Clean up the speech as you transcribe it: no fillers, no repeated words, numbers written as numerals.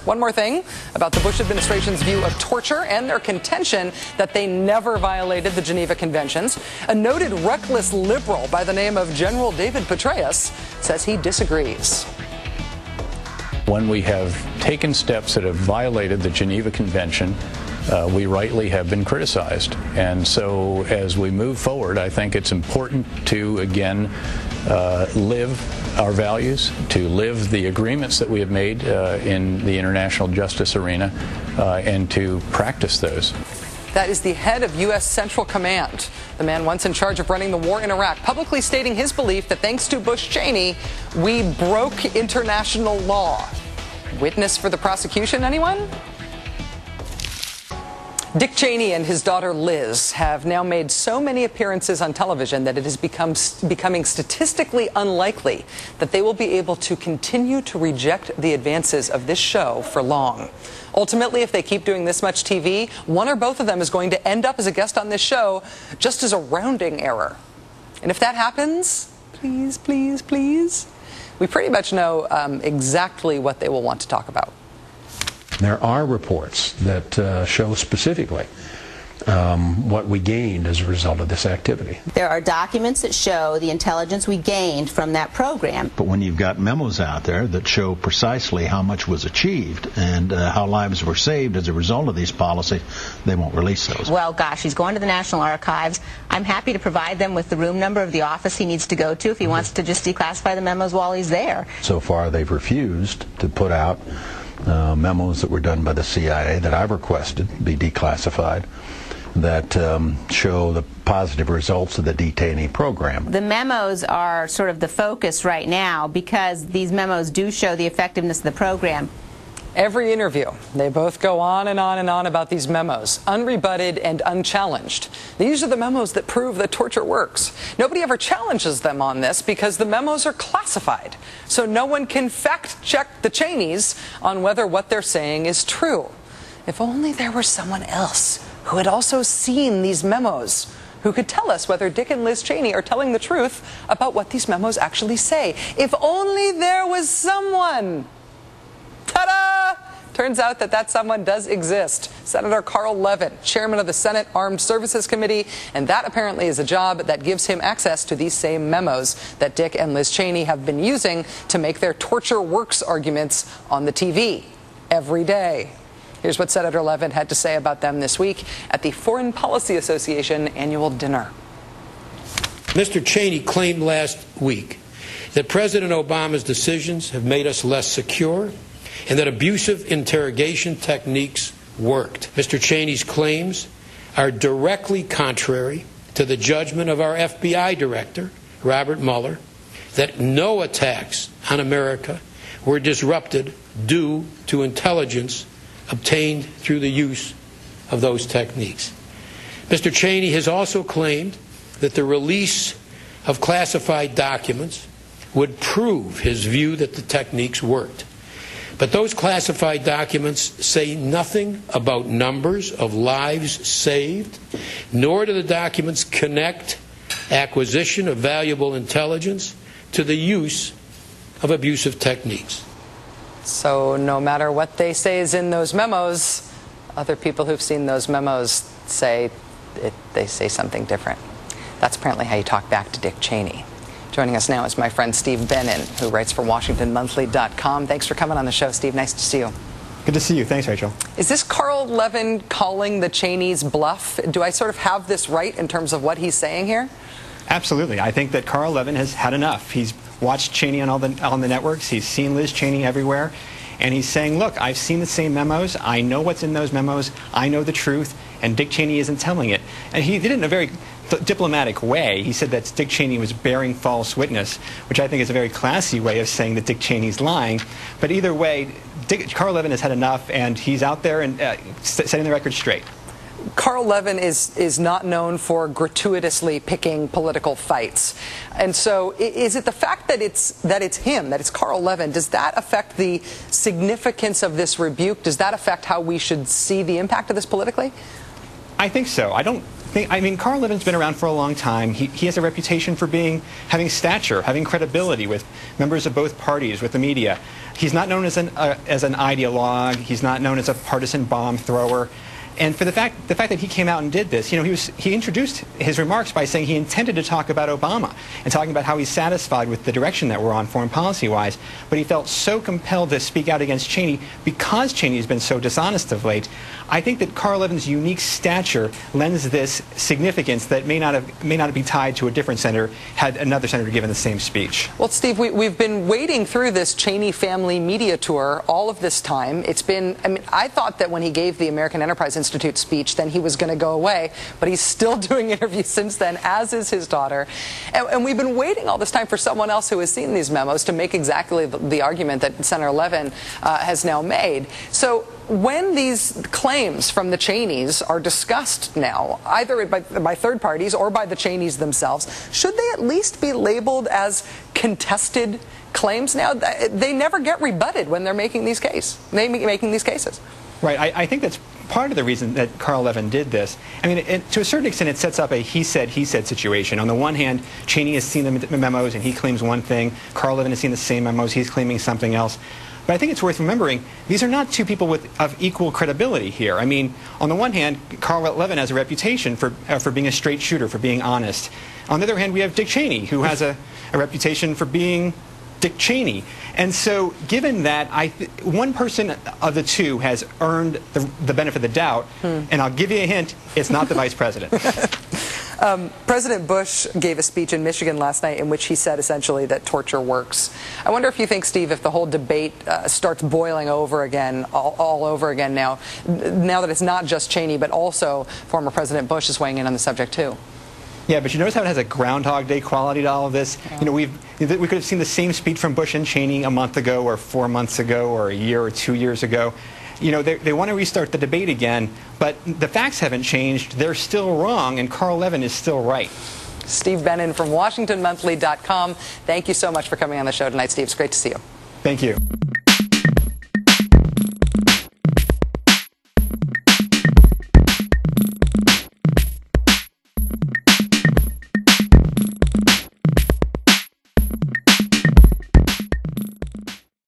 One more thing about the Bush administration's view of torture and their contention that they never violated the Geneva Conventions. A noted reckless liberal by the name of General David Petraeus says he disagrees. When we have taken steps that have violated the Geneva Convention, we rightly have been criticized. And so as we move forward, I think it's important to, again, live our values, to live the agreements that we have made in the international justice arena, and to practice those. That is the head of U.S. Central Command, the man once in charge of running the war in Iraq, publicly stating his belief that thanks to Bush Cheney, we broke international law. Witness for the prosecution, anyone? Dick Cheney and his daughter Liz have now made so many appearances on television that it is becoming statistically unlikely that they will be able to continue to reject the advances of this show for long. Ultimately, if they keep doing this much TV, one or both of them is going to end up as a guest on this show just as a rounding error. And if that happens, please, please, please, we pretty much know exactly what they will want to talk about. There are reports that show specifically what we gained as a result of this activity. There are documents that show the intelligence we gained from that program. But when you've got memos out there that show precisely how much was achieved and how lives were saved as a result of these policies, they won't release those. Well, gosh, he's going to the National Archives. I'm happy to provide them with the room number of the office he needs to go to if he wants to just declassify the memos while he's there. So far, they've refused to put out memos that were done by the CIA that I've requested be declassified that show the positive results of the detainee program. The memos are sort of the focus right now because these memos do show the effectiveness of the program. Every interview, they both go on and on and on about these memos, unrebutted and unchallenged. These are the memos that prove that torture works. Nobody ever challenges them on this because the memos are classified, so no one can fact-check the Cheneys on whether what they're saying is true. If only there were someone else who had also seen these memos, who could tell us whether Dick and Liz Cheney are telling the truth about what these memos actually say. If only there was someone. Ta-da! Turns out that someone does exist. Senator Carl Levin, chairman of the Senate Armed Services Committee, and that apparently is a job that gives him access to these same memos that Dick and Liz Cheney have been using to make their torture works arguments on the TV every day. Here's what Senator Levin had to say about them this week at the Foreign Policy Association annual dinner. Mr. Cheney claimed last week that President Obama's decisions have made us less secure and that abusive interrogation techniques worked. Mr. Cheney's claims are directly contrary to the judgment of our FBI director, Robert Mueller, that no attacks on America were disrupted due to intelligence obtained through the use of those techniques. Mr. Cheney has also claimed that the release of classified documents would prove his view that the techniques worked. But those classified documents say nothing about numbers of lives saved, nor do the documents connect acquisition of valuable intelligence to the use of abusive techniques. So no matter what they say is in those memos, other people who've seen those memos say they say something different. That's apparently how you talk back to Dick Cheney. Joining us now is my friend Steve Bannon, who writes for WashingtonMonthly.com. Thanks for coming on the show, Steve. Nice to see you. Good to see you. Thanks, Rachel. Is this Carl Levin calling the Cheneys bluff? Do I sort of have this right in terms of what he's saying here? Absolutely. I think that Carl Levin has had enough. He's watched Cheney on the networks. He's seen Liz Cheney everywhere. And he's saying, look, I've seen the same memos. I know what's in those memos. I know the truth. And Dick Cheney isn't telling it. And he did it in a very diplomatic way. He said that Dick Cheney was bearing false witness, which I think is a very classy way of saying that Dick Cheney's lying. But either way, Carl Levin has had enough, and he's out there and setting the record straight. Carl Levin is not known for gratuitously picking political fights. And so is it the fact that it's him, that it's Carl Levin, does that affect the significance of this rebuke? Does that affect how we should see the impact of this politically? I think so. I mean, Carl Levin's been around for a long time. He has a reputation for having stature, having credibility with members of both parties, with the media. He's not known as an ideologue. He's not known as a partisan bomb thrower. And for the fact that he came out and did this, you know, he introduced his remarks by saying he intended to talk about Obama and talking about how he's satisfied with the direction that we're on foreign policy-wise, but he felt so compelled to speak out against Cheney because Cheney has been so dishonest of late. I think that Carl Levin's unique stature lends this significance that may not be tied to a different senator had another senator given the same speech. Well, Steve, we've been waiting through this Cheney family media tour all of this time. It's been, I mean, I thought that when he gave the American Enterprise Institute speech, then he was going to go away, but he's still doing interviews since then, as is his daughter. And we've been waiting all this time for someone else who has seen these memos to make exactly the argument that Senator Levin has now made. So when these claims from the Cheneys are discussed now, either by third parties or by the Cheneys themselves, should they at least be labeled as contested claims now? They never get rebutted when they're making these cases. Right. I think that's part of the reason that Carl Levin did this. I mean, to a certain extent, it sets up a he said situation. On the one hand, Cheney has seen the memos and he claims one thing. Carl Levin has seen the same memos. He's claiming something else. But I think it's worth remembering, these are not two people of equal credibility here. I mean, on the one hand, Carl Levin has a reputation for being a straight shooter, for being honest. On the other hand, we have Dick Cheney, who has a reputation for being Dick Cheney. And so given that, one person of the two has earned the benefit of the doubt, and I'll give you a hint, it's not the vice president. President Bush gave a speech in Michigan last night in which he said essentially that torture works. I wonder if you think, Steve, if the whole debate starts boiling over again, all over again now that it's not just Cheney, but also former President Bush is weighing in on the subject too. Yeah, but you notice how it has a Groundhog Day quality to all of this? Yeah. You know, we could have seen the same speech from Bush and Cheney a month ago or 4 months ago or a year or 2 years ago. You know, they want to restart the debate again, but the facts haven't changed. They're still wrong, and Carl Levin is still right. Steve Bennon from WashingtonMonthly.com. Thank you so much for coming on the show tonight, Steve. It's great to see you. Thank you.